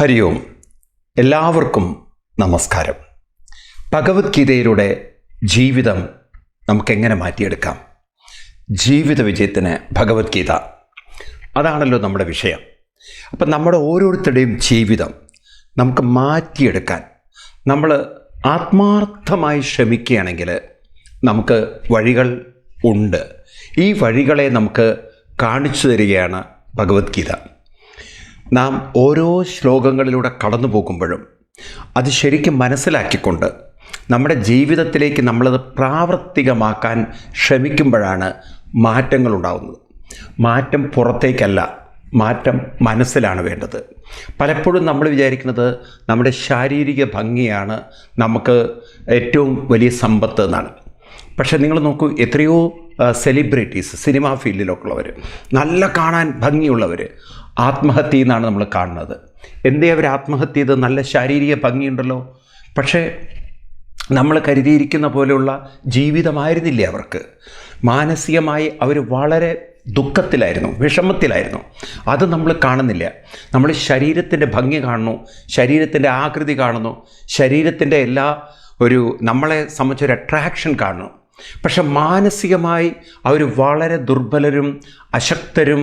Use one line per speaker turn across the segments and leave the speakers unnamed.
ഹരി ഓം. എല്ലാവർക്കും നമസ്കാരം. ഭഗവത്ഗീതയിലൂടെ ജീവിതം നമുക്കെങ്ങനെ മാറ്റിയെടുക്കാം? ജീവിത വിജയത്തിന് ഭഗവത്ഗീത, അതാണല്ലോ നമ്മുടെ വിഷയം. അപ്പം നമ്മുടെ ഓരോരുത്തരുടെയും ജീവിതം നമുക്ക് മാറ്റിയെടുക്കാൻ നമ്മൾ ആത്മാർത്ഥമായി ശ്രമിക്കുകയാണെങ്കിൽ നമുക്ക് വഴികൾ ഉണ്ട്. ഈ വഴികളെ നമുക്ക് കാണിച്ചു തരികയാണ് ഭഗവത്ഗീത. നാം ഓരോ ശ്ലോകങ്ങളിലൂടെ കടന്നു പോകുമ്പോഴും അത് ശരിക്കും മനസ്സിലാക്കിക്കൊണ്ട് നമ്മുടെ ജീവിതത്തിലേക്ക് നമ്മളത് പ്രാവർത്തികമാക്കാൻ ശ്രമിക്കുമ്പോഴാണ് മാറ്റങ്ങൾ ഉണ്ടാകുന്നത്. മാറ്റം പുറത്തേക്കല്ല, മാറ്റം മനസ്സിലാണ് വേണ്ടത്. പലപ്പോഴും നമ്മൾ വിചാരിക്കുന്നത് നമ്മുടെ ശാരീരിക ഭംഗിയാണ് നമുക്ക് ഏറ്റവും വലിയ സമ്പത്ത് എന്നാണ്. പക്ഷേ നിങ്ങൾ നോക്കൂ, എത്രയോ സെലിബ്രിറ്റീസ്, സിനിമാ ഫീൽഡിലൊക്കെ ഉള്ളവർ, നല്ല കാണാൻ ഭംഗിയുള്ളവർ ആത്മഹത്യ എന്നാണ് നമ്മൾ കാണുന്നത്. എന്തേ അവർ ആത്മഹത്യ ചെയ്ത്? നല്ല ശാരീരിക ഭംഗിയുണ്ടല്ലോ, പക്ഷേ നമ്മൾ കരുതിയിരിക്കുന്ന പോലെയുള്ള ജീവിതമായിരുന്നില്ലേ അവർക്ക്. മാനസികമായി അവർ വളരെ ദുഃഖത്തിലായിരുന്നു, വിഷമത്തിലായിരുന്നു. അത് നമ്മൾ കാണുന്നില്ല. നമ്മൾ ശരീരത്തിൻ്റെ ഭംഗി കാണുന്നു, ശരീരത്തിൻ്റെ ആകൃതി കാണുന്നു, ശരീരത്തിൻ്റെ എല്ലാ നമ്മളെ സംബന്ധിച്ചൊരു അട്രാക്ഷൻ കാണുന്നു. പക്ഷെ മാനസികമായി അവർ വളരെ ദുർബലരും അശക്തരും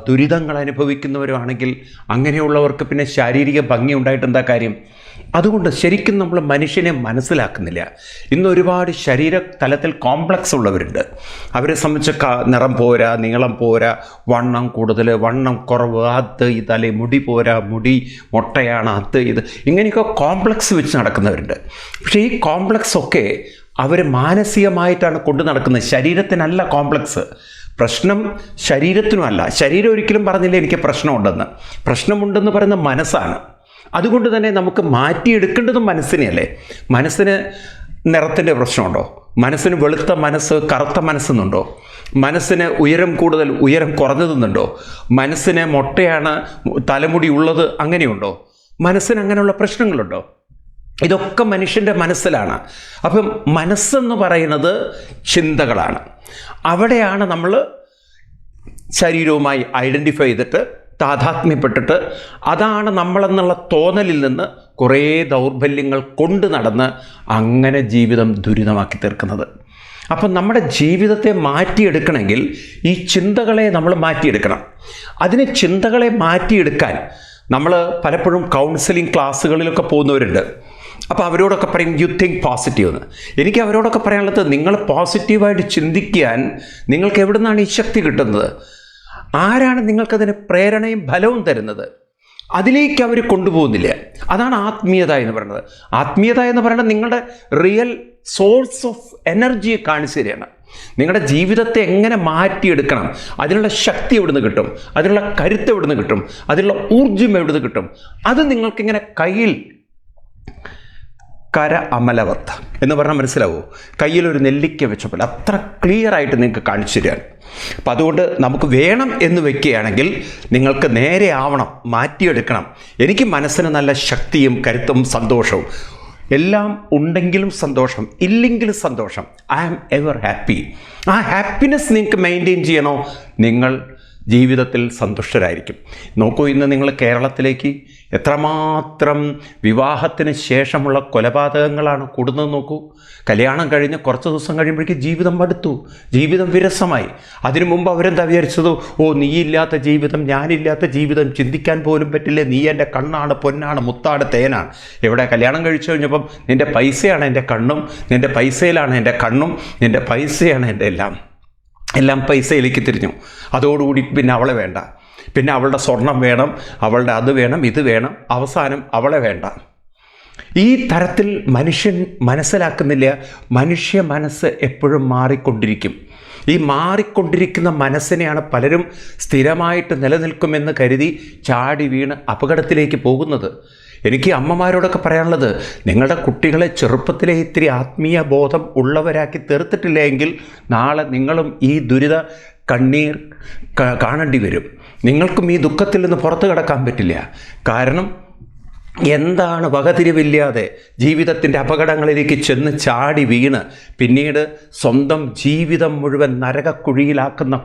ദുരിതങ്ങൾ അനുഭവിക്കുന്നവരുമാണെങ്കിൽ അങ്ങനെയുള്ളവർക്ക് പിന്നെ ശാരീരിക ഭംഗി ഉണ്ടായിട്ട് എന്താ കാര്യം? അതുകൊണ്ട് ശരിക്കും നമ്മൾ മനുഷ്യനെ മനസ്സിലാക്കുന്നില്ല. ഇന്ന് ഒരുപാട് ശരീര തലത്തിൽ കോംപ്ലക്സ് ഉള്ളവരുണ്ട്. അവരെ സംബന്ധിച്ച് നിറം പോരാ, നീളം പോരാ, വണ്ണം കൂടുതൽ, വണ്ണം കുറവ്, അത് ഇത്, അല്ലെ മുടി പോരാ, മുടി മൊട്ടയാണ്, അത് ഇത്, ഇങ്ങനെയൊക്കെ കോംപ്ലക്സ് വെച്ച് നടക്കുന്നവരുണ്ട്. പക്ഷേ ഈ കോംപ്ലക്സ് ഒക്കെ അവർ മാനസികമായിട്ടാണ് കൊണ്ടു നടക്കുന്നത്, ശരീരത്തിനല്ല കോംപ്ലക്സ്. പ്രശ്നം ശരീരത്തിനുമല്ല. ശരീരം ഒരിക്കലും പറഞ്ഞില്ല എനിക്ക് പ്രശ്നമുണ്ടെന്ന്. പ്രശ്നമുണ്ടെന്ന് പറയുന്ന മനസ്സാണ്. അതുകൊണ്ട് തന്നെ നമുക്ക് മാറ്റിയെടുക്കേണ്ടതും മനസ്സിനെയല്ലേ. മനസ്സിന് നിറത്തിൻ്റെ പ്രശ്നമുണ്ടോ? മനസ്സിന് വെളുത്ത മനസ്സ്, കറുത്ത മനസ്സെന്നുണ്ടോ? മനസ്സിന് ഉയരം കൂടുതൽ, ഉയരം കുറഞ്ഞതെന്നുണ്ടോ? മനസ്സിന് മൊട്ടയാണ്, തലമുടി ഉള്ളത്, അങ്ങനെയുണ്ടോ? മനസ്സിന് അങ്ങനെയുള്ള പ്രശ്നങ്ങളുണ്ടോ? ഇതൊക്കെ മനുഷ്യൻ്റെ മനസ്സിലാണ്. അപ്പം മനസ്സെന്ന് പറയുന്നത് ചിന്തകളാണ്. അവിടെയാണ് നമ്മൾ ശരീരവുമായി ഐഡൻറ്റിഫൈ ചെയ്തിട്ട് താതാത്മ്യപ്പെട്ടിട്ട് അതാണ് നമ്മളെന്നുള്ള തോന്നലിൽ നിന്ന് കുറേ ദൗർബല്യങ്ങൾ കൊണ്ട് നടന്ന് അങ്ങനെ ജീവിതം ദുരിതമാക്കി തീർക്കുന്നത്. അപ്പം നമ്മുടെ ജീവിതത്തെ മാറ്റിയെടുക്കണമെങ്കിൽ ഈ ചിന്തകളെ നമ്മൾ മാറ്റിയെടുക്കണം. അതിന് ചിന്തകളെ മാറ്റിയെടുക്കാൻ നമ്മൾ പലപ്പോഴും കൗൺസിലിംഗ് ക്ലാസ്സുകളിലൊക്കെ പോകുന്നവരുണ്ട്. അപ്പോൾ അവരോടൊക്കെ പറയും യു തിങ്ക് പോസിറ്റീവ് എന്ന്. എനിക്ക് അവരോടൊക്കെ പറയാനുള്ളത്, നിങ്ങൾ പോസിറ്റീവായിട്ട് ചിന്തിക്കാൻ നിങ്ങൾക്ക് എവിടെ നിന്നാണ് ഈ ശക്തി കിട്ടുന്നത്? ആരാണ് നിങ്ങൾക്കതിന് പ്രേരണയും ഫലവും തരുന്നത്? അതിലേക്ക് അവർ കൊണ്ടുപോകുന്നില്ല. അതാണ് ആത്മീയത എന്ന് പറയുന്നത്. ആത്മീയത എന്ന് പറയുന്നത് നിങ്ങളുടെ റിയൽ സോഴ്സ് ഓഫ് എനർജിയെ കാണിച്ചു തരികയാണ്. നിങ്ങളുടെ ജീവിതത്തെ എങ്ങനെ മാറ്റിയെടുക്കണം, അതിനുള്ള ശക്തി എവിടുന്ന് കിട്ടും, അതിനുള്ള കരുത്ത് എവിടുന്ന് കിട്ടും, അതിനുള്ള ഊർജ്ജം എവിടുന്ന് കിട്ടും, അത് നിങ്ങൾക്കിങ്ങനെ കയ്യിൽ കര അമലവത്ത് എന്ന് പറഞ്ഞാൽ മനസ്സിലാവൂ. കയ്യിലൊരു നെല്ലിക്ക വെച്ച പോലെ അത്ര ക്ലിയർ ആയിട്ട് നിങ്ങൾക്ക് കാണിച്ചു തരികയാണ്. അപ്പം അതുകൊണ്ട് നമുക്ക് വേണം എന്ന് വെക്കുകയാണെങ്കിൽ നിങ്ങൾക്ക് നേരെ ആവണം, മാറ്റിയെടുക്കണം. എനിക്ക് മനസ്സിന് നല്ല ശക്തിയും കരുത്തും സന്തോഷവും എല്ലാം ഉണ്ടെങ്കിലും സന്തോഷം, ഇല്ലെങ്കിലും സന്തോഷം. I am ever happy. ആ ഹാപ്പിനെസ് നിങ്ങൾക്ക് മെയിൻറ്റെയിൻ ചെയ്യണോ, നിങ്ങൾ ജീവിതത്തിൽ സന്തുഷ്ടരായിരിക്കും. നോക്കൂ, ഇന്ന് നിങ്ങൾ കേരളത്തിലേക്ക് എത്രമാത്രം വിവാഹത്തിന് ശേഷമുള്ള കൊലപാതകങ്ങളാണ് കൂടുന്നത് നോക്കൂ. കല്യാണം കഴിഞ്ഞ് കുറച്ച് ദിവസം കഴിയുമ്പോഴേക്കും ജീവിതം മടുത്തു, ജീവിതം വിരസമായി. അതിനു മുമ്പ് അവരെന്താ വിചാരിച്ചത്? ഓ, നീയില്ലാത്ത ജീവിതം, ഞാനില്ലാത്ത ജീവിതം ചിന്തിക്കാൻ പോലും പറ്റില്ല, നീ എൻ്റെ കണ്ണാണ്, പൊന്നാണ്, മുത്താണ്, തേനാണ്. എവിടെ കല്യാണം കഴിച്ചു കഴിഞ്ഞപ്പം നിൻ്റെ പൈസയാണ് എൻ്റെ കണ്ണും, നിൻ്റെ പൈസയിലാണ് എൻ്റെ കണ്ണും, നിൻ്റെ പൈസയാണ് എൻ്റെ എല്ലാം പൈസയിലേക്ക് തിരിഞ്ഞു. അതോടുകൂടി പിന്നെ അവളെ വേണ്ട, പിന്നെ അവളുടെ സ്വർണം വേണം, അവളുടെ അത് വേണം, ഇത് വേണം, അവസാനം അവളെ വേണ്ട. ഈ തരത്തിൽ മനുഷ്യൻ മനസ്സിലാക്കുന്നില്ല, മനുഷ്യ മനസ്സ് എപ്പോഴും മാറിക്കൊണ്ടിരിക്കും. ഈ മാറിക്കൊണ്ടിരിക്കുന്ന മനസ്സിനെയാണ് പലരും സ്ഥിരമായിട്ട് നിലനിൽക്കുമെന്ന് കരുതി ചാടി വീണ് അപകടത്തിലേക്ക് പോകുന്നത്. എനിക്ക് അമ്മമാരോടൊക്കെ പറയാനുള്ളത്, നിങ്ങളുടെ കുട്ടികളെ ചെറുപ്പത്തിലെ ഇത്തിരി ആത്മീയ ബോധം ഉള്ളവരാക്കി തീർത്തിട്ടില്ല എങ്കിൽ നാളെ നിങ്ങളും ഈ ദുരിത കണ്ണീർ കാണേണ്ടി വരും. നിങ്ങൾക്കും ഈ ദുഃഖത്തിൽ നിന്ന് പുറത്തു കടക്കാൻ പറ്റില്ല. കാരണം എന്താണ് വകതിരിവില്ലാതെ ജീവിതത്തിൻ്റെ അപകടങ്ങളിലേക്ക് ചെന്ന് ചാടി വീണ് പിന്നീട് സ്വന്തം ജീവിതം മുഴുവൻ നരകക്കുഴിയിലാക്കുന്ന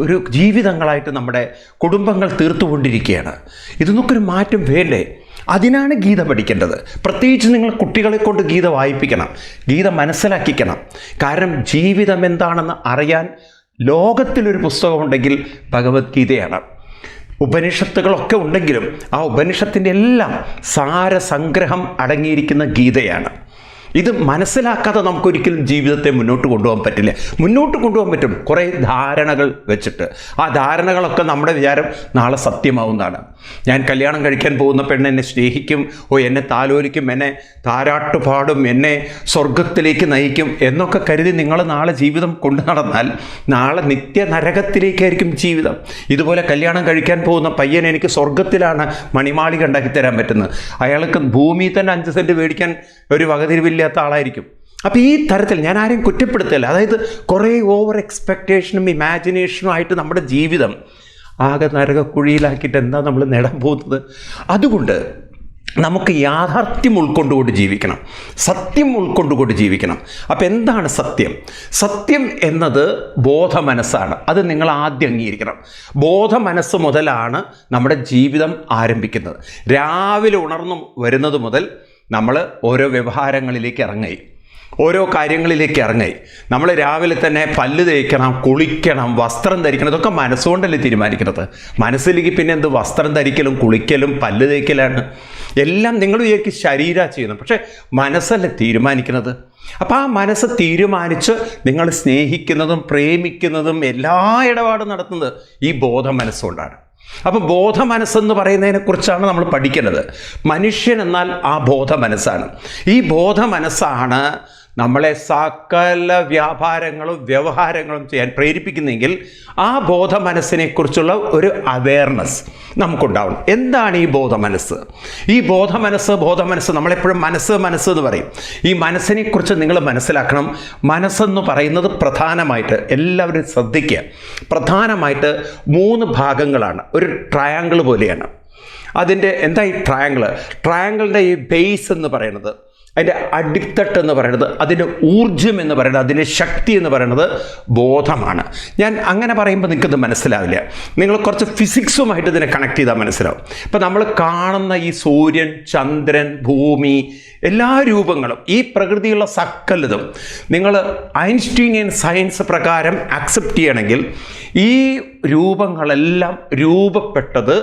ഒരു ജീവിതങ്ങളായിട്ട് നമ്മുടെ കുടുംബങ്ങൾ തീർത്തുകൊണ്ടിരിക്കുകയാണ്. ഇതിനൊക്കെ ഒരു മാറ്റം വേണ്ടേ? അതിനാണ് ഗീത പഠിക്കേണ്ടത്. പ്രത്യേകിച്ച് നിങ്ങൾ കുട്ടികളെ കൊണ്ട് ഗീത വായിപ്പിക്കണം, ഗീത മനസ്സിലാക്കിക്കണം. കാരണം ജീവിതം എന്താണെന്ന് അറിയാൻ ലോകത്തിലൊരു പുസ്തകമുണ്ടെങ്കിൽ ഭഗവത്ഗീതയാണ്. ഉപനിഷത്തുകളൊക്കെ ഉണ്ടെങ്കിലും ആ ഉപനിഷത്തിൻ്റെ എല്ലാം സാരസംഗ്രഹം അടങ്ങിയിരിക്കുന്ന ഗീതയാണ്. ഇത് മനസ്സിലാക്കാതെ നമുക്കൊരിക്കലും ജീവിതത്തെ മുന്നോട്ട് കൊണ്ടുപോകാൻ പറ്റില്ല. മുന്നോട്ട് കൊണ്ടുപോകാൻ പറ്റും കുറേ ധാരണകൾ വെച്ചിട്ട്. ആ ധാരണകളൊക്കെ നമ്മുടെ വിചാരം നാളെ സത്യമാവുന്നതാണ്. ഞാൻ കല്യാണം കഴിക്കാൻ പോകുന്ന പെണ്ണ് എന്നെ സ്നേഹിക്കും, എന്നെ താലോലിക്കും, എന്നെ താരാട്ട് പാടും, എന്നെ സ്വർഗത്തിലേക്ക് നയിക്കും എന്നൊക്കെ കരുതി നിങ്ങൾ നാളെ ജീവിതം കൊണ്ടു നടന്നാൽ നാളെ നിത്യ നരകത്തിലേക്കായിരിക്കും ജീവിതം. ഇതുപോലെ കല്യാണം കഴിക്കാൻ പോകുന്ന പയ്യൻ എനിക്ക് സ്വർഗത്തിലാണ് മണിമാളിക ഉണ്ടാക്കി തരാൻ പറ്റുന്നത്. അയാൾക്ക് ഭൂമിയിൽ തന്നെ 5 സെൻറ്റ് മേടിക്കാൻ ഒരു വകതിരിവില്ലാത്ത ആളായിരിക്കും. അപ്പോൾ ഈ തരത്തിൽ ഞാൻ ആരെയും കുറ്റപ്പെടുത്തില്ല. അതായത് കുറേ ഓവർ എക്സ്പെക്റ്റേഷനും ഇമാജിനേഷനും ആയിട്ട് നമ്മുടെ ജീവിതം ആകെ നരകക്കുഴിയിലാക്കിയിട്ട് എന്താ നമ്മൾ നേടാൻ പോകുന്നത്? അതുകൊണ്ട് നമുക്ക് യാഥാർത്ഥ്യം ഉൾക്കൊണ്ടുകൊണ്ട് ജീവിക്കണം, സത്യം ഉൾക്കൊണ്ടുകൊണ്ട് ജീവിക്കണം. അപ്പോൾ എന്താണ് സത്യം? സത്യം എന്നത് ബോധമനസ്സാണ്. അത് നിങ്ങൾ ആദ്യം അംഗീകരിക്കണം. ബോധമനസ്സ് മുതലാണ് നമ്മുടെ ജീവിതം ആരംഭിക്കുന്നത്. രാവിലെ ഉണർന്നു വരുന്നത് മുതൽ നമ്മൾ ഓരോ വ്യവഹാരങ്ങളിലേക്ക് ഇറങ്ങി, ഓരോ കാര്യങ്ങളിലേക്ക് ഇറങ്ങി. നമ്മൾ രാവിലെ തന്നെ പല്ല് തേക്കണം, കുളിക്കണം, വസ്ത്രം ധരിക്കണം. ഇതൊക്കെ മനസ്സുകൊണ്ടല്ലേ തീരുമാനിക്കുന്നത്. മനസ്സിലേക്ക് പിന്നെ എന്ത് വസ്ത്രം ധരിക്കലും കുളിക്കലും പല്ല് തേക്കലാണ്? എല്ലാം നിങ്ങൾ വിചാരിക്കും ശരീരം ചെയ്യുന്നത്, പക്ഷേ മനസ്സല്ലേ തീരുമാനിക്കുന്നത്. അപ്പോൾ ആ മനസ്സ് തീരുമാനിച്ച് നിങ്ങൾ സ്നേഹിക്കുന്നതും പ്രേമിക്കുന്നതും എല്ലാ ഇടപാടും നടത്തുന്നത് ഈ ബോധ മനസ്സുകൊണ്ടാണ്. അപ്പോൾ ബോധ മനസ്സെന്ന് പറയുന്നതിനെക്കുറിച്ചാണ് നമ്മൾ പഠിക്കുന്നത്. മനുഷ്യൻ എന്നാൽ ആ ബോധ മനസ്സാണ്. ഈ ബോധ മനസ്സാണ് നമ്മളെ സകല വ്യാപാരങ്ങളും വ്യവഹാരങ്ങളും ചെയ്യാൻ പ്രേരിപ്പിക്കുന്നെങ്കിൽ ആ ബോധ മനസ്സിനെക്കുറിച്ചുള്ള ഒരു അവെയർനെസ് നമുക്കുണ്ടാവണം. എന്താണ് ഈ ബോധ മനസ്സ്? ഈ ബോധ മനസ്സ് നമ്മളെപ്പോഴും മനസ്സ് എന്ന് പറയും. ഈ മനസ്സിനെക്കുറിച്ച് നിങ്ങൾ മനസ്സിലാക്കണം. മനസ്സെന്ന് പറയുന്നത് പ്രധാനമായിട്ട് എല്ലാവരും ശ്രദ്ധിക്കുക, പ്രധാനമായിട്ട് 3 ഭാഗങ്ങളാണ്. ഒരു ട്രയാങ്കിൾ പോലെയാണ്. അതിൻ്റെ എന്താ ഈ ട്രയാങ്കിളിൻ്റെ ഈ ബേസ് എന്ന് പറയുന്നത്, അതിൻ്റെ അടിത്തട്ട് എന്ന് പറയുന്നത്, അതിൻ്റെ ഊർജ്ജം എന്ന് പറയുന്നത്, അതിൻ്റെ ശക്തി എന്ന് പറയുന്നത് ബോധമാണ്. ഞാൻ അങ്ങനെ പറയുമ്പോൾ നിങ്ങൾക്കത് മനസ്സിലാവില്ല. നിങ്ങൾ കുറച്ച് ഫിസിക്സുമായിട്ട് ഇതിനെ കണക്ട് ചെയ്താൽ മനസ്സിലാവും. ഇപ്പം നമ്മൾ കാണുന്ന ഈ സൂര്യൻ, ചന്ദ്രൻ, ഭൂമി, എല്ലാ രൂപങ്ങളും, ഈ പ്രകൃതിയുള്ള സകലതും നിങ്ങൾ ഐൻസ്റ്റീനിയൻ സയൻസ് പ്രകാരം അക്സെപ്റ്റ് ചെയ്യണമെങ്കിൽ ഈ രൂപങ്ങളെല്ലാം രൂപപ്പെട്ടത്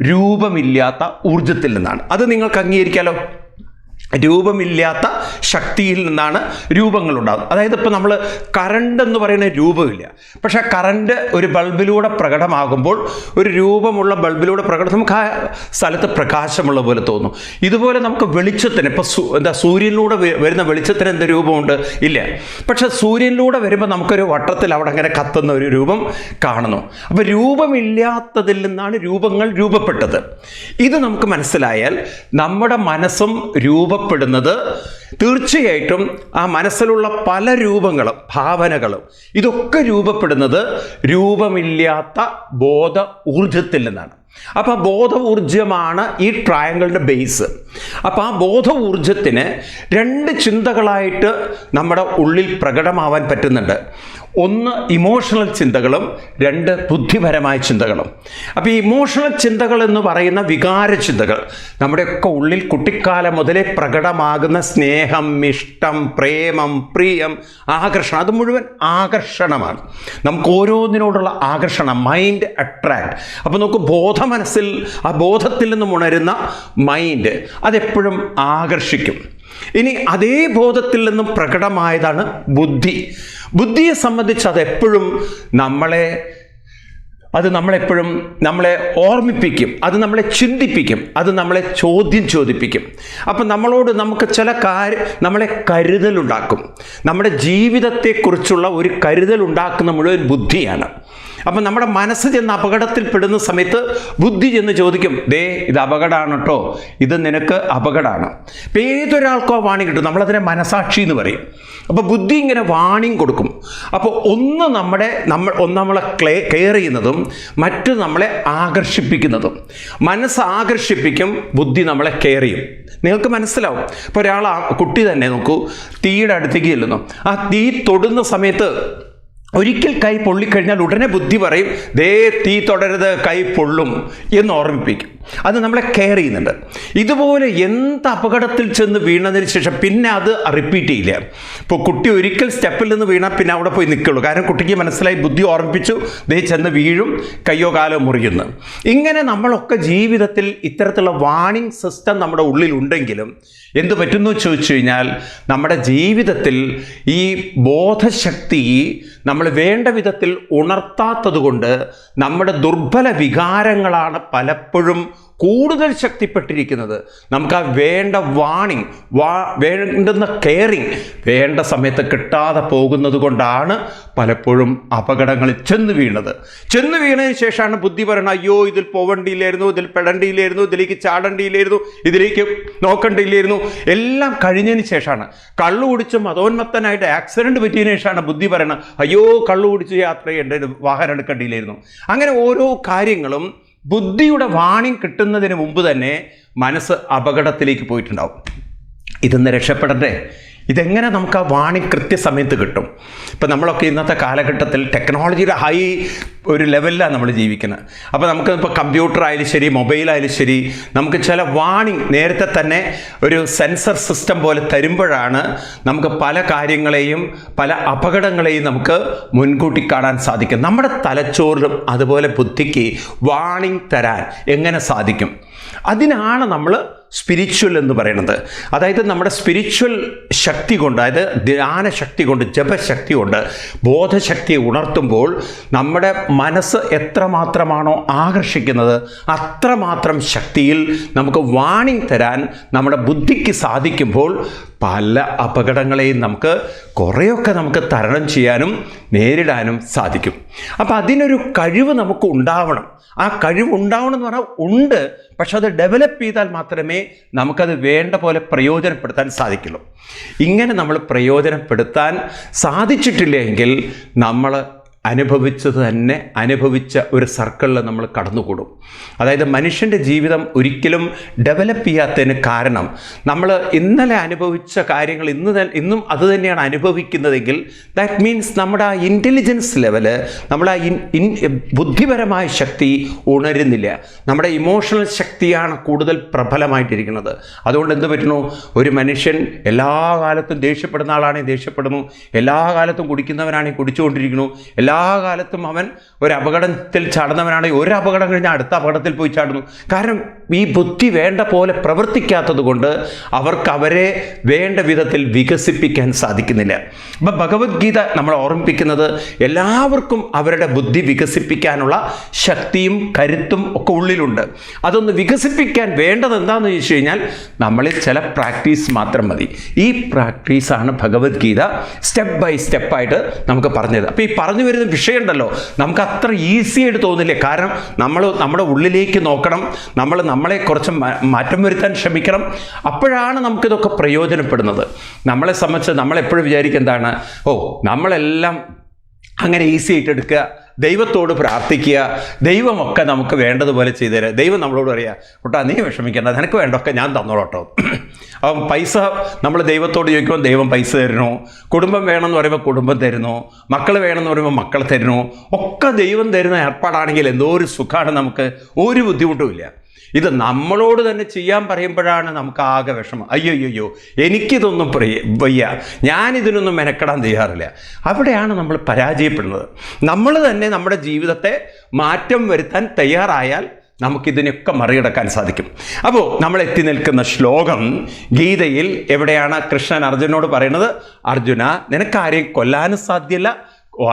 രൂപമില്ലാത്ത ഊർജ്ജത്തിൽ നിന്നാണ്. അത് നിങ്ങൾക്ക് അംഗീകരിക്കാലോ. രൂപമില്ലാത്ത ശക്തിയിൽ നിന്നാണ് രൂപങ്ങളുണ്ടാകുന്നത്. അതായത് ഇപ്പോൾ നമ്മൾ കറണ്ട് എന്ന് പറയുന്ന രൂപമില്ല, പക്ഷേ കറണ്ട് ഒരു ബൾബിലൂടെ പ്രകടമാകുമ്പോൾ, ഒരു രൂപമുള്ള ബൾബിലൂടെ നമുക്ക് ആ സ്ഥലത്ത് പ്രകാശമുള്ള പോലെ തോന്നും. ഇതുപോലെ നമുക്ക് വെളിച്ചത്തിന് ഇപ്പോൾ സൂര്യനിലൂടെ വരുന്ന വെളിച്ചത്തിന് എന്ത് രൂപമുണ്ട്? ഇല്ല. പക്ഷേ സൂര്യനിലൂടെ വരുമ്പോൾ നമുക്കൊരു വട്ടത്തിൽ അവിടെ അങ്ങനെ കത്തുന്ന ഒരു രൂപം കാണുന്നു. അപ്പോൾ രൂപമില്ലാത്തതിൽ നിന്നാണ് രൂപങ്ങൾ രൂപപ്പെട്ടത്. ഇത് നമുക്ക് മനസ്സിലായാൽ നമ്മുടെ മനസ്സും രൂപപ്പെടുന്നത് തീർച്ചയായിട്ടും ആ മനസ്സിലുള്ള പല രൂപങ്ങളും ഭാവനകളും ഇതൊക്കെ രൂപപ്പെടുന്നത് രൂപമില്ലാത്ത ബോധ ഊർജത്തിൽ നിന്നാണ്. അപ്പോൾ ബോധ ഊർജമാണ് ഈ ട്രയാങ്കിളിൻ്റെ ബേസ്. അപ്പോൾ ആ ബോധ ഊർജത്തിന് 2 ചിന്തകളായിട്ട് നമ്മുടെ ഉള്ളിൽ പ്രകടമാവാൻ പറ്റുന്നുണ്ട്. ഒന്ന് ഇമോഷണൽ ചിന്തകളും, 2 ബുദ്ധിപരമായ ചിന്തകളും. അപ്പോൾ ഈ ഇമോഷണൽ ചിന്തകൾ എന്ന് പറയുന്ന വികാര ചിന്തകൾ നമ്മുടെയൊക്കെ ഉള്ളിൽ കുട്ടിക്കാലം മുതലേ പ്രകടമാകുന്ന സ്നേഹം, ഇഷ്ടം, പ്രേമം, പ്രിയം, ആകർഷണം, അത് മുഴുവൻ ആകർഷണമാണ്. നമുക്ക് ഓരോന്നിനോടുള്ള ആകർഷണം, മൈൻഡ് അട്രാക്ട്. അപ്പോൾ നമുക്ക് മനസ്സിൽ ആ ബോധത്തിൽ നിന്നും ഉണരുന്ന മൈൻഡ് അതെപ്പോഴും ആകർഷിക്കും. ഇനി അതേ ബോധത്തിൽ നിന്നും പ്രകടമായതാണ് ബുദ്ധിയെ സംബന്ധിച്ച് അതെപ്പോഴും നമ്മളെ ഓർമ്മിപ്പിക്കും, അത് നമ്മളെ ചിന്തിപ്പിക്കും, അത് നമ്മളെ ചോദിപ്പിക്കും. അപ്പം നമുക്ക് ചില നമ്മളെ കരുതലുണ്ടാക്കും. നമ്മുടെ ജീവിതത്തെക്കുറിച്ചുള്ള ഒരു കരുതലുണ്ടാക്കുന്ന മുഴുവൻ ബുദ്ധിയാണ്. അപ്പം നമ്മുടെ മനസ്സ് ചെന്ന് അപകടത്തിൽപ്പെടുന്ന സമയത്ത് ബുദ്ധി ചെന്ന് ചോദിക്കും, ദേ ഇത് അപകടമാണ് കേട്ടോ, ഇത് നിനക്ക് അപകടമാണ്. ഇപ്പം ഏതൊരാൾക്കോ വാണി കിട്ടും, നമ്മളതിനെ മനസാക്ഷി എന്ന് പറയും. അപ്പോൾ ബുദ്ധി ഇങ്ങനെ വാണിംഗ് കൊടുക്കും. അപ്പോൾ ഒന്ന് നമ്മളെ കെയർ ചെയ്യുന്നതും മറ്റ് നമ്മളെ ആകർഷിപ്പിക്കുന്നതും. മനസ്സ് ആകർഷിപ്പിക്കും, ബുദ്ധി നമ്മളെ കെയർ ചെയ്യും. നിങ്ങൾക്ക് മനസ്സിലാവും. ഇപ്പോൾ കുട്ടി തന്നെ നോക്കൂ, തീയുടെ അടുത്തേക്ക് ചെല്ലുന്നു. ആ തീ തൊടുന്ന സമയത്ത് ഒരിക്കൽ കൈ പൊള്ളിക്കഴിഞ്ഞാൽ ഉടനെ ബുദ്ധി പറയും, ദേ തീ തൊടരുത്, കൈ പൊള്ളും എന്ന് ഓർമ്മിപ്പിക്കും. അത് നമ്മളെ കെയർ ചെയ്യുന്നുണ്ട്. ഇതുപോലെ എന്ത് അപകടത്തിൽ ചെന്ന് വീണതിന് ശേഷം പിന്നെ അത് റിപ്പീറ്റ് ചെയ്യില്ല. ഇപ്പോൾ കുട്ടി ഒരിക്കൽ സ്റ്റെപ്പിൽ നിന്ന് വീണാൽ പിന്നെ അവിടെ പോയി നിൽക്കുള്ളൂ. കാരണം കുട്ടിക്ക് മനസ്സിലായി, ബുദ്ധി ഓർമ്മിപ്പിച്ചു, ദേ ചെന്ന് വീഴും, കയ്യോ കാലോ മുറിയുന്നു. ഇങ്ങനെ നമ്മളൊക്കെ ജീവിതത്തിൽ ഇത്തരത്തിലുള്ള വാണിംഗ് സിസ്റ്റം നമ്മുടെ ഉള്ളിലുണ്ടെങ്കിലും എന്തു പറ്റുന്നു ചോദിച്ചു കഴിഞ്ഞാൽ, നമ്മുടെ ജീവിതത്തിൽ ഈ ബോധശക്തി നമ്മൾ വേണ്ട വിധത്തിൽ ഉണർത്താത്തത് കൊണ്ട് നമ്മുടെ ദുർബല വികാരങ്ങളാണ് പലപ്പോഴും കൂടുതൽ ശക്തിപ്പെട്ടിരിക്കുന്നത്. നമുക്ക് ആ വേണ്ട വാണിംഗ്, വേണ്ടുന്ന കെയറിങ് വേണ്ട സമയത്ത് കിട്ടാതെ പോകുന്നത് കൊണ്ടാണ് പലപ്പോഴും അപകടങ്ങളിൽ ചെന്ന് വീണതിന് ശേഷമാണ് ബുദ്ധി പറയുന്നത്, അയ്യോ ഇതിൽ പോവേണ്ടിയില്ലായിരുന്നു, ഇതിൽ പെടേണ്ടിയില്ലായിരുന്നു, ഇതിലേക്ക് ചാടേണ്ടിയില്ലായിരുന്നു, ഇതിലേക്ക് നോക്കേണ്ടിയില്ലായിരുന്നു. എല്ലാം കഴിഞ്ഞതിന് ശേഷമാണ്, കള്ളു കുടിച്ച് മതോന്മത്തനായിട്ട് ആക്സിഡൻറ്റ് പറ്റിയതിനു ശേഷമാണ് ബുദ്ധി പറയുന്നത്, അയ്യോ കള്ളു കുടിച്ച് യാത്ര ചെയ്യേണ്ട, വാഹനം എടുക്കേണ്ടിയില്ലായിരുന്നു. അങ്ങനെ ഓരോ കാര്യങ്ങളും ബുദ്ധിയുടെ വാണിംഗ് കിട്ടുന്നതിന് മുമ്പ് തന്നെ മനസ്സ് അപകടത്തിലേക്ക് പോയിട്ടുണ്ടാവും. ഇതൊന്ന് രക്ഷപ്പെടണ്ടേ? ഇതെങ്ങനെ നമുക്ക് ആ വാണിംഗ് കൃത്യസമയത്ത് കിട്ടും? ഇപ്പം നമ്മളൊക്കെ ഇന്നത്തെ കാലഘട്ടത്തിൽ ടെക്നോളജിയുടെ ഹൈ ഒരു ലെവലിലാണ് നമ്മൾ ജീവിക്കുന്നത്. അപ്പോൾ നമുക്ക് ഇപ്പോൾ കമ്പ്യൂട്ടർ ആയാലും ശരി, മൊബൈലായാലും ശരി, നമുക്ക് ചില വാണിംഗ് നേരത്തെ തന്നെ ഒരു സെൻസർ സിസ്റ്റം പോലെ തരുമ്പോഴാണ് നമുക്ക് പല കാര്യങ്ങളെയും പല അപകടങ്ങളെയും നമുക്ക് മുൻകൂട്ടി കാണാൻ സാധിക്കും. നമ്മുടെ തലച്ചോറിലും അതുപോലെ ബുദ്ധിക്ക് വാണിംഗ് തരാൻ എങ്ങനെ സാധിക്കും? അതിനാണ് നമ്മൾ സ്പിരിച്വൽ എന്ന് പറയുന്നത്. അതായത് നമ്മുടെ സ്പിരിച്വൽ ശക്തി കൊണ്ട്, അതായത് ധ്യാനശക്തി കൊണ്ട്, ജപശക്തി കൊണ്ട് ബോധശക്തിയെ ഉണർത്തുമ്പോൾ നമ്മുടെ മനസ്സ് എത്രമാത്രമാണോ ആകർഷിക്കുന്നത് അത്രമാത്രം ശക്തിയിൽ നമുക്ക് വാണിംഗ് തരാൻ നമ്മുടെ ബുദ്ധിക്ക് സാധിക്കുമ്പോൾ പല അപകടങ്ങളെയും നമുക്ക് കുറേയൊക്കെ നമുക്ക് തരണം ചെയ്യാനും നേരിടാനും സാധിക്കും. അപ്പോൾ അതിനൊരു കഴിവ് നമുക്ക് ഉണ്ടാവണം. ആ കഴിവ് ഉണ്ടാവണം എന്ന് പറഞ്ഞാൽ ഉണ്ട്, പക്ഷെ അത് ഡെവലപ്പ് ചെയ്താൽ മാത്രമേ നമുക്കത് വേണ്ട പോലെ പ്രയോജനപ്പെടുത്താൻ സാധിക്കുള്ളൂ. ഇങ്ങനെ നമ്മൾ പ്രയോജനപ്പെടുത്താൻ സാധിച്ചിട്ടില്ല എങ്കിൽ നമ്മൾ അനുഭവിച്ച ഒരു സർക്കിളിൽ നമ്മൾ കടന്നുകൂടും. അതായത് മനുഷ്യൻ്റെ ജീവിതം ഒരിക്കലും ഡെവലപ്പ് ചെയ്യാത്തതിന് കാരണം നമ്മൾ ഇന്നലെ അനുഭവിച്ച കാര്യങ്ങൾ ഇന്നും അത് തന്നെയാണ് അനുഭവിക്കുന്നതെങ്കിൽ ദാറ്റ് മീൻസ് നമ്മുടെ ആ ഇൻ്റലിജൻസ് ലെവല്, നമ്മുടെ ആ ബുദ്ധിപരമായ ശക്തി ഉണരുന്നില്ല. നമ്മുടെ ഇമോഷണൽ ശക്തിയാണ് കൂടുതൽ പ്രബലമായിട്ടിരിക്കുന്നത്. അതുകൊണ്ട് എന്ത് പറ്റുന്നു? ഒരു മനുഷ്യൻ എല്ലാ കാലത്തും ദേഷ്യപ്പെടുന്ന ആളാണെങ്കിൽ ദേഷ്യപ്പെടുന്നു, എല്ലാ കാലത്തും കുടിക്കുന്നവനാണെങ്കിൽ കുടിച്ചുകൊണ്ടിരിക്കുന്നു, എല്ലാ കാലത്തും അവൻ ഒരു അപകടത്തിൽ ചാടുന്നവനാണെങ്കിൽ ഒരു അപകടം കഴിഞ്ഞാൽ അടുത്ത അപകടത്തിൽ പോയി ചാടുന്നു. കാരണം ഈ ബുദ്ധി വേണ്ട പോലെ പ്രവർത്തിക്കാത്തത് കൊണ്ട് അവർക്ക് അവരെ വേണ്ട വിധത്തിൽ വികസിപ്പിക്കാൻ സാധിക്കുന്നില്ല. അപ്പം ഭഗവത്ഗീത നമ്മളെ ഓർമ്മിപ്പിക്കുന്നത് എല്ലാവർക്കും അവരുടെ ബുദ്ധി വികസിപ്പിക്കാനുള്ള ശക്തിയും കരുത്തും ഒക്കെ ഉള്ളിലുണ്ട്. അതൊന്ന് വികസിപ്പിക്കാൻ വേണ്ടത് എന്താണെന്ന് ചോദിച്ചു കഴിഞ്ഞാൽ നമ്മളിൽ ചില പ്രാക്ടീസ് മാത്രം മതി. ഈ പ്രാക്ടീസാണ് ഭഗവത്ഗീത സ്റ്റെപ്പ് ബൈ സ്റ്റെപ്പായിട്ട് നമുക്ക് പറഞ്ഞത്. അപ്പോൾ ഈ പറഞ്ഞു വരുന്ന വിഷയം ഉണ്ടല്ലോ, നമുക്ക് അത്ര ഈസി ആയിട്ട് തോന്നില്ലേ. കാരണം നമ്മുടെ ഉള്ളിലേക്ക് നോക്കണം, നമ്മളെ കുറച്ച് മാറ്റം വരുത്താൻ ശ്രമിക്കണം. അപ്പോഴാണ് നമുക്കിതൊക്കെ പ്രയോജനപ്പെടുന്നത്. നമ്മളെ സംബന്ധിച്ച് നമ്മളെപ്പോഴും വിചാരിക്കുക എന്താണ്, നമ്മളെല്ലാം അങ്ങനെ ഈസി ആയിട്ട് എടുക്കുക, ദൈവത്തോട് പ്രാർത്ഥിക്കുക, ദൈവമൊക്കെ നമുക്ക് വേണ്ടതുപോലെ ചെയ്തു തരാം. ദൈവം നമ്മളോട് പറയുക, കേട്ടോ നീ വിഷമിക്കേണ്ട, നിനക്ക് വേണ്ടൊക്കെ ഞാൻ തന്നോളട്ടോ. അപ്പം പൈസ നമ്മൾ ദൈവത്തോട് ചോദിക്കുമ്പോൾ ദൈവം പൈസ തരുന്നു, കുടുംബം വേണമെന്ന് പറയുമ്പോൾ കുടുംബം തരുന്നു, മക്കൾ വേണമെന്ന് പറയുമ്പോൾ മക്കൾ തരുന്നു. ഒക്കെ ദൈവം തരുന്ന ഏർപ്പാടാണെങ്കിൽ എന്തോ ഒരു സുഖമാണ്, നമുക്ക് ഒരു ബുദ്ധിമുട്ടുമില്ല. ഇത് നമ്മളോട് തന്നെ ചെയ്യാൻ പറയുമ്പോഴാണ് നമുക്ക് ആകെ വിഷമം. അയ്യോ എനിക്കിതൊന്നും വയ്യ, ഞാനിതിനൊന്നും മെനക്കെടാൻ തയ്യാറില്ല. അവിടെയാണ് നമ്മൾ പരാജയപ്പെടുന്നത്. നമ്മൾ തന്നെ നമ്മുടെ ജീവിതത്തെ മാറ്റം വരുത്താൻ തയ്യാറായാൽ നമുക്കിതിനൊക്കെ മറികടക്കാൻ സാധിക്കും. അപ്പോൾ നമ്മൾ എത്തി നിൽക്കുന്ന ശ്ലോകം ഗീതയിൽ എവിടെയാണ് കൃഷ്ണൻ അർജുനോട് പറയുന്നത്, അർജുന നിനക്കാരെയും കൊല്ലാനും സാധ്യമല്ല,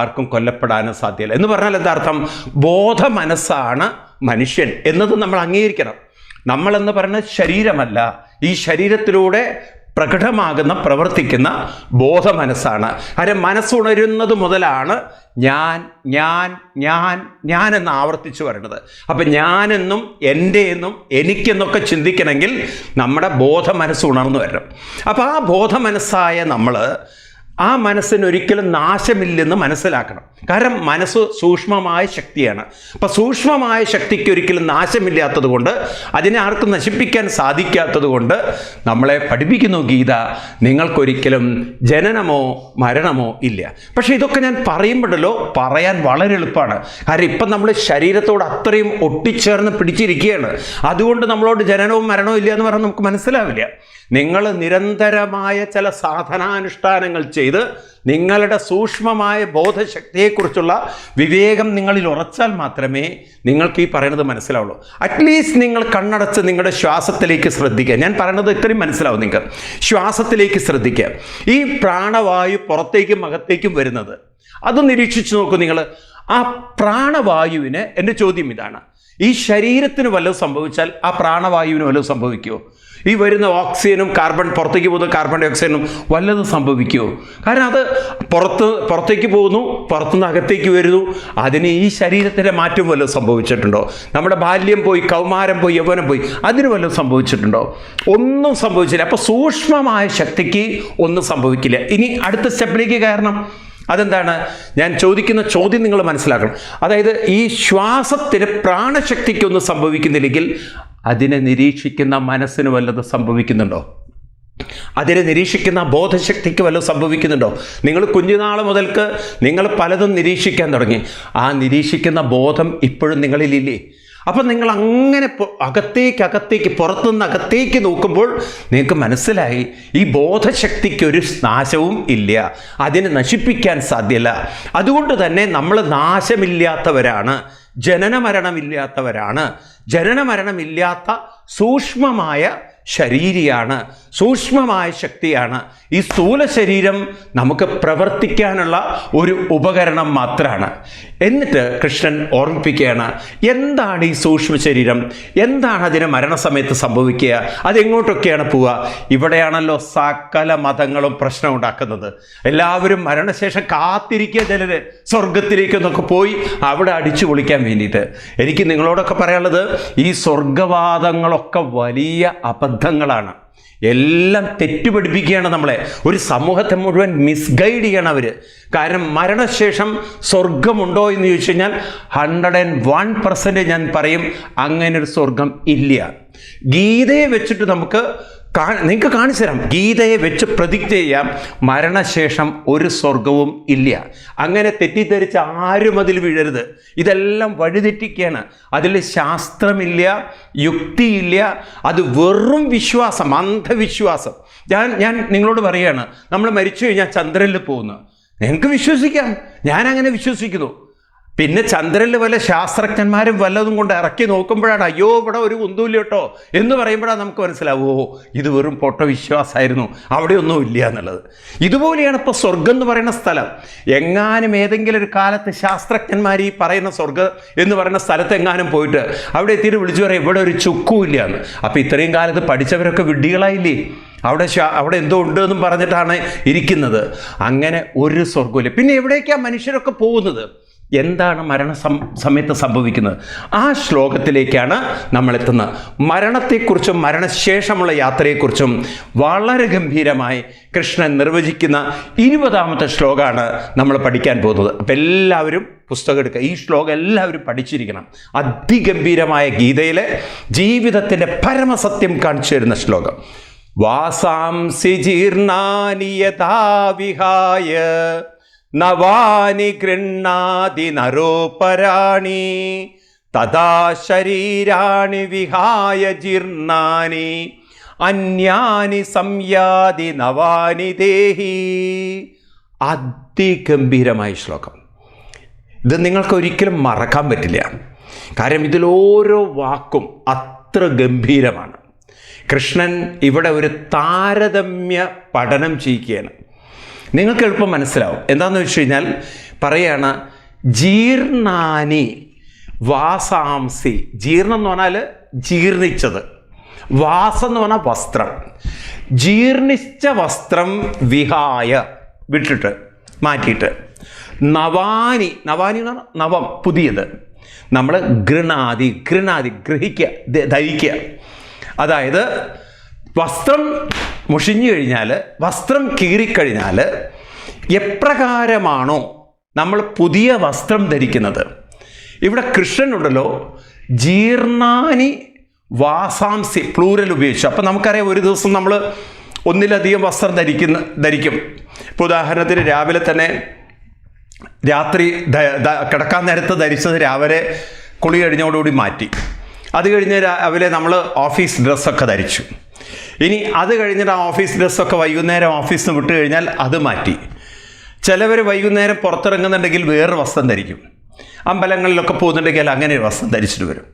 ആർക്കും കൊല്ലപ്പെടാനും സാധ്യമല്ല. എന്ന് പറഞ്ഞാൽ എന്താ അർത്ഥം? ബോധ മനസ്സാണ് മനുഷ്യൻ എന്നത് നമ്മൾ അംഗീകരിക്കണം. നമ്മളെന്ന് പറയുന്നത് ശരീരമല്ല. ഈ ശരീരത്തിലൂടെ പ്രകടമാകുന്ന പ്രവർത്തിക്കുന്ന ബോധമനസ്സാണ്. കാര്യം മനസ്സുണരുന്നത് മുതലാണ് ഞാൻ എന്ന് ആവർത്തിച്ച് പറയുന്നത്. അപ്പം ഞാനെന്നും എൻ്റെ എന്നും എനിക്കെന്നൊക്കെ ചിന്തിക്കണമെങ്കിൽ നമ്മുടെ ബോധമനസ്സ് ഉണർന്നു വരണം. അപ്പോൾ ആ ബോധമനസ്സായ നമ്മൾ ആ മനസ്സിനൊരിക്കലും നാശമില്ലെന്ന് മനസ്സിലാക്കണം. കാരണം മനസ്സ് സൂക്ഷ്മമായ ശക്തിയാണ്. അപ്പം സൂക്ഷ്മമായ ശക്തിക്ക് ഒരിക്കലും നാശമില്ലാത്തത് കൊണ്ട്, അതിനെ ആർക്കും നശിപ്പിക്കാൻ സാധിക്കാത്തത് കൊണ്ട് നമ്മളെ പഠിപ്പിക്കുന്നു ഗീത, നിങ്ങൾക്കൊരിക്കലും ജനനമോ മരണമോ ഇല്ല. പക്ഷേ ഇതൊക്കെ ഞാൻ പറയുമ്പോഴല്ലോ പറയാൻ വളരെ എളുപ്പമാണ്. കാരണം ഇപ്പം നമ്മൾ ശരീരത്തോട് അത്രയും ഒട്ടിച്ചേർന്ന് പിടിച്ചിരിക്കുകയാണ്. അതുകൊണ്ട് നമ്മളോട് ജനനവും മരണവും ഇല്ല എന്ന് പറഞ്ഞാൽ നമുക്ക് മനസ്സിലാവില്ല. നിങ്ങൾ നിരന്തരമായ ചില സാധനാനുഷ്ഠാനങ്ങൾ ചെയ്ത് നിങ്ങളുടെ സൂക്ഷ്മമായ ബോധശക്തിയെക്കുറിച്ചുള്ള വിവേകം നിങ്ങളിൽ ഉറച്ചാൽ മാത്രമേ നിങ്ങൾക്ക് ഈ പറയുന്നത് മനസ്സിലാവുള്ളൂ. അറ്റ്ലീസ്റ്റ് നിങ്ങൾ കണ്ണടച്ച് നിങ്ങളുടെ ശ്വാസത്തിലേക്ക് ശ്രദ്ധിക്കുക. ഞാൻ പറയുന്നത് ഇത്രയും മനസ്സിലാവും നിങ്ങൾക്ക്. ശ്വാസത്തിലേക്ക് ശ്രദ്ധിക്കുക. ഈ പ്രാണവായു പുറത്തേക്കും അകത്തേക്കും വരുന്നത് അത് നിരീക്ഷിച്ച് നോക്കൂ നിങ്ങൾ. ആ പ്രാണവായുവിന്, എൻ്റെ ചോദ്യം ഇതാണ്, ഈ ശരീരത്തിന് വല്ലതും സംഭവിച്ചാൽ ആ പ്രാണവായുവിന് വല്ലതും സംഭവിക്കുമോ? ഈ വരുന്ന ഓക്സിജനും പുറത്തേക്ക് പോകുന്ന കാർബൺ ഡൈ ഓക്സൈഡും വല്ലതും സംഭവിക്കുമോ? കാരണം അത് പുറത്തേക്ക് പോകുന്നു, പുറത്തുനിന്ന് അകത്തേക്ക് വരുന്നു. അതിന് ഈ ശരീരത്തിൻ്റെ മാറ്റം വല്ലതും സംഭവിച്ചിട്ടുണ്ടോ? നമ്മുടെ ബാല്യം പോയി, കൗമാരം പോയി, യൗവനം പോയി, അതിന് വല്ലതും സംഭവിച്ചിട്ടുണ്ടോ? ഒന്നും സംഭവിച്ചില്ല. അപ്പോൾ സൂക്ഷ്മമായ ശക്തിക്ക് ഒന്നും സംഭവിക്കില്ല. ഇനി അടുത്ത സ്റ്റെപ്പിലേക്ക് കയറണം. അതെന്താണ്? ഞാൻ ചോദിക്കുന്ന ചോദ്യം നിങ്ങൾ മനസ്സിലാക്കണം. അതായത് ഈ ശ്വാസത്തിന് പ്രാണശക്തിക്കൊന്നും സംഭവിക്കുന്നില്ലെങ്കിൽ അതിനെ നിരീക്ഷിക്കുന്ന മനസ്സിന് വല്ലതും സംഭവിക്കുന്നുണ്ടോ? അതിനെ നിരീക്ഷിക്കുന്ന ബോധശക്തിക്ക് വല്ലതും സംഭവിക്കുന്നുണ്ടോ? നിങ്ങൾ കുഞ്ഞുനാൾ മുതൽക്ക് നിങ്ങൾ പലതും നിരീക്ഷിക്കാൻ തുടങ്ങി. ആ നിരീക്ഷിക്കുന്ന ബോധം ഇപ്പോഴും നിങ്ങളിലില്ലേ? അപ്പം നിങ്ങൾ അങ്ങനെ അകത്തേക്ക് പുറത്തുനിന്ന് അകത്തേക്ക് നോക്കുമ്പോൾ നിങ്ങൾക്ക് മനസ്സിലായി ഈ ബോധശക്തിക്കൊരു നാശവും ഇല്ല, അതിനെ നശിപ്പിക്കാൻ സാധ്യമല്ല. അതുകൊണ്ട് തന്നെ നമ്മൾ നാശമില്ലാത്തവരാണ്, ജനനമരണമില്ലാത്തവരാണ്. ജനനമരണമില്ലാത്ത സൂക്ഷ്മമായ ശരീരിയാണ്, സൂക്ഷ്മമായ ശക്തിയാണ്. ഈ സ്ഥൂല ശരീരം നമുക്ക് പ്രവർത്തിക്കാനുള്ള ഒരു ഉപകരണം മാത്രമാണ്. എന്നിട്ട് കൃഷ്ണൻ ഓർമ്മിപ്പിക്കുകയാണ്, എന്താണ് ഈ സൂക്ഷ്മ ശരീരം, എന്താണ് അതിന് മരണസമയത്ത് സംഭവിക്കുക, അതെങ്ങോട്ടൊക്കെയാണ് പോവുക? ഇവിടെയാണല്ലോ സകല മതങ്ങളും പ്രശ്നം ഉണ്ടാക്കുന്നത്. എല്ലാവരും മരണശേഷം കാത്തിരിക്കുക, ചിലർ സ്വർഗത്തിലേക്കെന്നൊക്കെ പോയി അവിടെ അടിച്ചു പൊളിക്കാൻ വേണ്ടിയിട്ട്. എനിക്ക് നിങ്ങളോടൊക്കെ പറയാനുള്ളത്, ഈ സ്വർഗവാദങ്ങളൊക്കെ വലിയ അബദ്ധങ്ങളാണ്. എല്ലാം തെറ്റുപഠിപ്പിക്കുകയാണ് നമ്മളെ. ഒരു സമൂഹത്തെ മുഴുവൻ മിസ്ഗൈഡ് ചെയ്യണം അവർ. കാരണം മരണശേഷം സ്വർഗമുണ്ടോ എന്ന് ചോദിച്ചു കഴിഞ്ഞാൽ 101% ഞാൻ പറയും അങ്ങനൊരു സ്വർഗം ഇല്ല. ഗീതയെ വെച്ചിട്ട് നിങ്ങൾക്ക് കാണിച്ചു തരാം. ഗീതയെ വെച്ച് പ്രഡിക്റ്റ് ചെയ്യാം, മരണശേഷം ഒരു സ്വർഗവും ഇല്ല. അങ്ങനെ തെറ്റിദ്ധരിച്ച് ആരും അതിൽ വീഴരുത്. ഇതെല്ലാം വഴിതെറ്റിക്കുകയാണ്. അതിൽ ശാസ്ത്രമില്ല, യുക്തിയില്ല. അത് വെറും വിശ്വാസം, അന്ധവിശ്വാസം. ഞാൻ നിങ്ങളോട് പറയുകയാണ്, നമ്മൾ മരിച്ചു കഴിഞ്ഞാൽ ചന്ദ്രനിൽ പോകുന്നു. നിങ്ങൾക്ക് വിശ്വസിക്കാം, ഞാനങ്ങനെ വിശ്വസിക്കുന്നു. പിന്നെ ചന്ദ്രനിൽ വല്ല ശാസ്ത്രജ്ഞന്മാരും വല്ലതും കൊണ്ട് ഇറക്കി നോക്കുമ്പോഴാണ് അയ്യോ ഇവിടെ ഒരു കുന്തൂല്ല കേട്ടോ എന്ന് പറയുമ്പോഴാണ് നമുക്ക് മനസ്സിലാവുമോ ഇത് വെറും പൊട്ട വിശ്വാസമായിരുന്നു, അവിടെയൊന്നും ഇല്ല എന്നുള്ളത്. ഇതുപോലെയാണ് ഇപ്പോൾ സ്വർഗം എന്ന് പറയുന്ന സ്ഥലം. എങ്ങാനും ഏതെങ്കിലും ഒരു കാലത്ത് ശാസ്ത്രജ്ഞന്മാർ ഈ പറയുന്ന സ്വർഗം എന്ന് പറയുന്ന സ്ഥലത്ത് എങ്ങാനും പോയിട്ട് അവിടെ എത്തിയിട്ട് വിളിച്ചു പറയും ഇവിടെ ഒരു ചുക്കും ഇല്ല എന്ന്. അപ്പോൾ ഇത്രയും കാലത്ത് പഠിച്ചവരൊക്കെ വിഡ്ഢികളായില്ലേ? അവിടെ എന്തോ ഉണ്ട് എന്നും പറഞ്ഞിട്ടാണ് ഇരിക്കുന്നത്. അങ്ങനെ ഒരു സ്വർഗമില്ല. പിന്നെ എവിടേക്കാണ് മനുഷ്യരൊക്കെ പോകുന്നത്? എന്താണ് സമയത്ത് സംഭവിക്കുന്നത്? ആ ശ്ലോകത്തിലേക്കാണ് നമ്മളെത്തുന്നത്. മരണത്തെക്കുറിച്ചും മരണശേഷമുള്ള യാത്രയെക്കുറിച്ചും വളരെ ഗംഭീരമായി കൃഷ്ണൻ നിർവചിക്കുന്ന 20ാമത്തെ ശ്ലോകമാണ് നമ്മൾ പഠിക്കാൻ പോകുന്നത്. അപ്പം എല്ലാവരും പുസ്തകം എടുക്കുക. ഈ ശ്ലോകം എല്ലാവരും പഠിച്ചിരിക്കണം. അതിഗംഭീരമായ ഗീതയിലെ ജീവിതത്തിൻ്റെ പരമസത്യം കാണിച്ചു തരുന്ന ശ്ലോകം. വാസാംസി ജീർണാനി യഥാ വിഹായ നവാനി ഗൃണ്ണാതി നരോപരാണി തഥാ ശരീരാണി വിഹായ ജീർണാനി അന്യാനി സംയാതി നവാനി ദേഹി. അതിഗംഭീരമായ ശ്ലോകം. ഇത് നിങ്ങൾക്ക് ഒരിക്കലും മറക്കാൻ പറ്റില്ല. കാരണം ഇതിലോരോ വാക്കും അത്ര ഗംഭീരമാണ്. കൃഷ്ണൻ ഇവിടെ ഒരു താരതമ്യ പഠനം ചെയ്യുകയാണ്. നിങ്ങൾക്ക് എളുപ്പം മനസ്സിലാവും. എന്താണെന്ന് വെച്ച് കഴിഞ്ഞാൽ പറയാണ് ജീർണാനി വാസാംസി. ജീർണം എന്ന് പറഞ്ഞാൽ ജീർണിച്ചത്. വാസം എന്ന് പറഞ്ഞാൽ വസ്ത്രം. ജീർണിച്ച വസ്ത്രം വിഹായ, വിട്ടിട്ട്, മാറ്റിയിട്ട്. നവാനി, നവാനി എന്ന് പറഞ്ഞാൽ നവം, പുതിയത്. നമ്മൾ ഗൃണാതി, ഗ്രഹിക്കുക, ധരിക്കുക. അതായത് വസ്ത്രം മുഷിഞ്ഞു കഴിഞ്ഞാൽ, വസ്ത്രം കീറിക്കഴിഞ്ഞാൽ എപ്രകാരമാണോ നമ്മൾ പുതിയ വസ്ത്രം ധരിക്കുന്നത്, ഇവിടെ കൃഷ്ണനുണ്ടല്ലോ ജീർണാനി വാസാംസി പ്ലൂരൽ ഉപയോഗിച്ചു. അപ്പം നമുക്കറിയാം ഒരു ദിവസം നമ്മൾ ഒന്നിലധികം വസ്ത്രം ധരിക്കും. ഇപ്പോൾ ഉദാഹരണത്തിന് രാവിലെ തന്നെ രാത്രി കിടക്കാൻ നേരത്ത് ധരിച്ചത് രാവിലെ കുളി കഴിഞ്ഞോടുകൂടി മാറ്റി. അത് കഴിഞ്ഞ് രാവിലെ നമ്മൾ ഓഫീസ് ഡ്രസ്സൊക്കെ ധരിച്ചു. ഇനി അത് കഴിഞ്ഞിട്ട് ആ ഓഫീസ് ഡ്രസ്സൊക്കെ വൈകുന്നേരം ഓഫീസിൽ നിന്ന് വിട്ട് കഴിഞ്ഞാൽ അത് മാറ്റി. ചിലവർ വൈകുന്നേരം പുറത്തിറങ്ങുന്നുണ്ടെങ്കിൽ വേറൊരു വസ്ത്രം ധരിക്കും. അമ്പലങ്ങളിലൊക്കെ പോകുന്നുണ്ടെങ്കിൽ അങ്ങനെ ഒരു വസ്ത്രം ധരിച്ചിട്ട് വരും.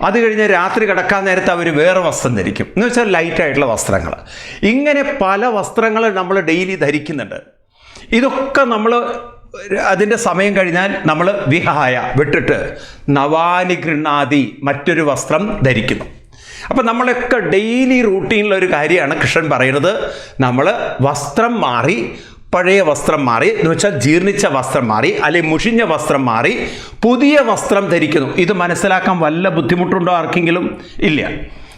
അത് കഴിഞ്ഞ് രാത്രി കിടക്കാൻ നേരത്ത് അവർ വേറെ വസ്ത്രം ധരിക്കും. എന്ന് വെച്ചാൽ ലൈറ്റായിട്ടുള്ള വസ്ത്രങ്ങൾ. ഇങ്ങനെ പല വസ്ത്രങ്ങൾ നമ്മൾ ഡെയിലി ധരിക്കുന്നുണ്ട്. ഇതൊക്കെ നമ്മൾ അതിൻ്റെ സമയം കഴിഞ്ഞാൽ നമ്മൾ വിഹായ, വിട്ടിട്ട് നവാനി ഗൃണാതി, മറ്റൊരു വസ്ത്രം ധരിക്കുന്നു. അപ്പം നമ്മളൊക്കെ ഡെയിലി റൂട്ടീനിലൊരു കാര്യമാണ് കൃഷ്ണൻ പറയുന്നത്. നമ്മൾ വസ്ത്രം മാറി, പഴയ വസ്ത്രം മാറി എന്ന് വെച്ചാൽ ജീർണിച്ച വസ്ത്രം മാറി, അല്ലെങ്കിൽ മുഷിഞ്ഞ വസ്ത്രം മാറി പുതിയ വസ്ത്രം ധരിക്കുന്നു. ഇത് മനസ്സിലാക്കാൻ വല്ല ബുദ്ധിമുട്ടുണ്ടോ ആർക്കെങ്കിലും? ഇല്ല.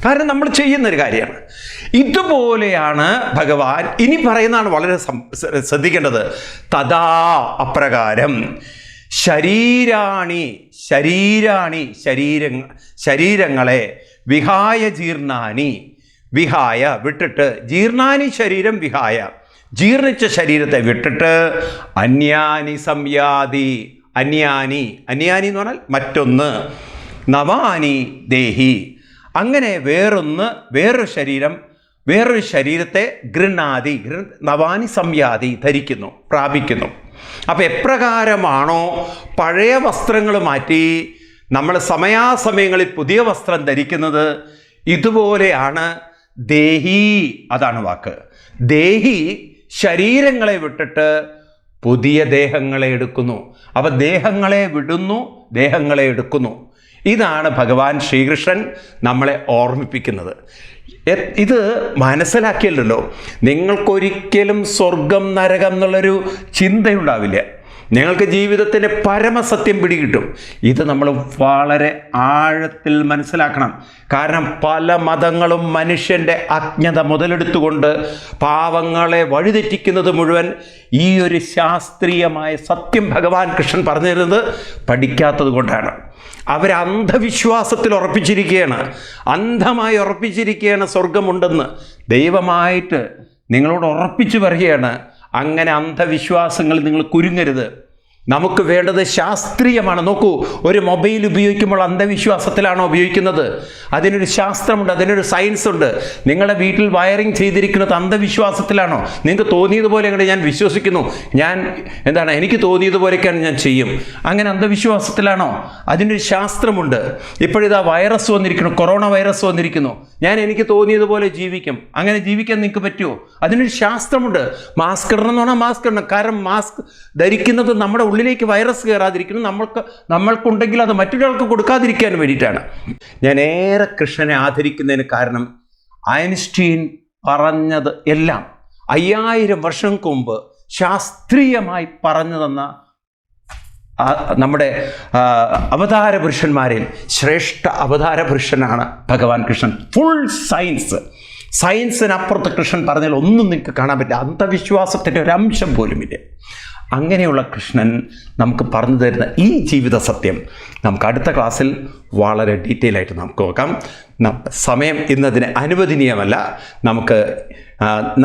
കാരണം നമ്മൾ ചെയ്യുന്നൊരു കാര്യമാണ്. ഇതുപോലെയാണ് ഭഗവാൻ ഇനി പറയുന്നതാണ് വളരെ ശ്രദ്ധിക്കേണ്ടത്. തഥാ, അപ്രകാരം, ശരീരങ്ങളെ വിഹായ ജീർണാനി, വിഹായ വിട്ടിട്ട്, ജീർണാനി ശരീരം വിഹായ, ജീർണിച്ച ശരീരത്തെ വിട്ടിട്ട്, അന്യാനി സംയാതി, അന്യാനി എന്ന് പറഞ്ഞാൽ മറ്റൊന്ന്, നവാനി ദേഹി, അങ്ങനെ വേറൊരു ശരീരത്തെ ഗൃണാതി, നവാനി സംയാതി, ധരിക്കുന്നു, പ്രാപിക്കുന്നു. അപ്പം എപ്രകാരമാണോ പഴയ വസ്ത്രങ്ങൾ മാറ്റി നമ്മൾ സമയാസമയങ്ങളിൽ പുതിയ വസ്ത്രം ധരിക്കുന്നത്, ഇതുപോലെയാണ് ദേഹി, അതാണ് വാക്ക്. ദേഹി ശരീരങ്ങളെ വിട്ടിട്ട് പുതിയ ദേഹങ്ങളെ എടുക്കുന്നു. അപ്പം ദേഹങ്ങളെ വിടുന്നു, ദേഹങ്ങളെ എടുക്കുന്നു. ഇതാണ് ഭഗവാൻ ശ്രീകൃഷ്ണൻ നമ്മളെ ഓർമ്മിപ്പിക്കുന്നത്. ഇത് മനസ്സിലാക്കിയല്ലോ നിങ്ങൾക്കൊരിക്കലും സ്വർഗം നരകം എന്നുള്ളൊരു ചിന്തയുണ്ടാവില്ല. നിങ്ങൾക്ക് ജീവിതത്തിൻ്റെ പരമസത്യം പിടികിട്ടും. ഇത് നമ്മൾ വളരെ ആഴത്തിൽ മനസ്സിലാക്കണം. കാരണം പല മതങ്ങളും മനുഷ്യൻ്റെ അജ്ഞത മുതലെടുത്തുകൊണ്ട് പാവങ്ങളെ വഴിതെറ്റിക്കുന്നത് മുഴുവൻ ഈ ഒരു ശാസ്ത്രീയമായ സത്യം ഭഗവാൻ കൃഷ്ണൻ പറഞ്ഞു തരുന്നത് പഠിക്കാത്തത് കൊണ്ടാണ്. അവർ അന്ധവിശ്വാസത്തിൽ ഉറപ്പിച്ചിരിക്കുകയാണ്, അന്ധമായി ഉറപ്പിച്ചിരിക്കുകയാണ് സ്വർഗമുണ്ടെന്ന്. ദൈവമായിട്ട് നിങ്ങളോട് ഉറപ്പിച്ചു പറയുകയാണ്, അങ്ങനെ അന്ധവിശ്വാസങ്ങൾ നിങ്ങൾ കുരുങ്ങരുത്. നമുക്ക് വേണ്ടത് ശാസ്ത്രീയമാണ്. നോക്കൂ, ഒരു മൊബൈൽ ഉപയോഗിക്കുമ്പോൾ അന്ധവിശ്വാസത്തിലാണോ ഉപയോഗിക്കുന്നത്? അതിനൊരു ശാസ്ത്രമുണ്ട്, അതിനൊരു സയൻസ് ഉണ്ട്. നിങ്ങളുടെ വീട്ടിൽ വയറിംഗ് ചെയ്തിരിക്കുന്നത് അന്ധവിശ്വാസത്തിലാണോ? നിങ്ങൾക്ക് തോന്നിയതുപോലെ അങ്ങോട്ട് ഞാൻ വിശ്വസിക്കുന്നു, എനിക്ക് തോന്നിയതുപോലെയൊക്കെയാണ് ഞാൻ ചെയ്യും, അങ്ങനെ അന്ധവിശ്വാസത്തിലാണോ? അതിനൊരു ശാസ്ത്രമുണ്ട്. ഇപ്പോഴിതാ വൈറസ് വന്നിരിക്കുന്നു, കൊറോണ വൈറസ് വന്നിരിക്കുന്നു, എനിക്ക് തോന്നിയതുപോലെ ജീവിക്കും. അങ്ങനെ ജീവിക്കാൻ നിങ്ങൾക്ക് പറ്റുമോ? അതിനൊരു ശാസ്ത്രമുണ്ട്. മാസ്ക് ഇടണം എന്ന് പറഞ്ഞാൽ മാസ്ക് ഇടണം. കാരണം മാസ്ക് ധരിക്കുന്നത് നമ്മുടെ ഉള്ളിലേക്ക് വൈറസ് കയറാതിരിക്കുന്നു, നമ്മൾക്കുണ്ടെങ്കിൽ അത് മറ്റൊരാൾക്ക് കൊടുക്കാതിരിക്കാൻ വേണ്ടിയിട്ടാണ്. ഞാൻ ഏറെ കൃഷ്ണനെ ആദരിക്കുന്നതിന് കാരണം ഐൻസ്റ്റീൻ പറഞ്ഞത് എല്ലാം 5000 വർഷങ്ങൾക്ക് മുമ്പ് ശാസ്ത്രീയമായി പറഞ്ഞു തന്ന നമ്മുടെ അവതാര പുരുഷന്മാരിൽ ശ്രേഷ്ഠ അവതാര പുരുഷനാണ് ഭഗവാൻ കൃഷ്ണൻ. ഫുൾ സയൻസിനപ്പുറത്ത് കൃഷ്ണൻ പറഞ്ഞാൽ ഒന്നും നിങ്ങൾക്ക് കാണാൻ പറ്റില്ല. അന്ധവിശ്വാസത്തിൻ്റെ ഒരംശം പോലുമില്ല. അങ്ങനെയുള്ള കൃഷ്ണൻ നമുക്ക് പറഞ്ഞു തരുന്ന ഈ ജീവിത സത്യം നമുക്ക് അടുത്ത ക്ലാസ്സിൽ വളരെ ഡീറ്റെയിൽ ആയിട്ട് നമുക്ക് നോക്കാം. സമയം ഇന്നതിന് അനുവദനീയമല്ല. നമുക്ക്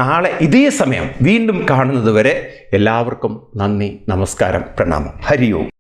നാളെ ഇതേ സമയം വീണ്ടും കാണുന്നത് വരെ എല്ലാവർക്കും നന്ദി, നമസ്കാരം, പ്രണാമം. ഹരി ഓം.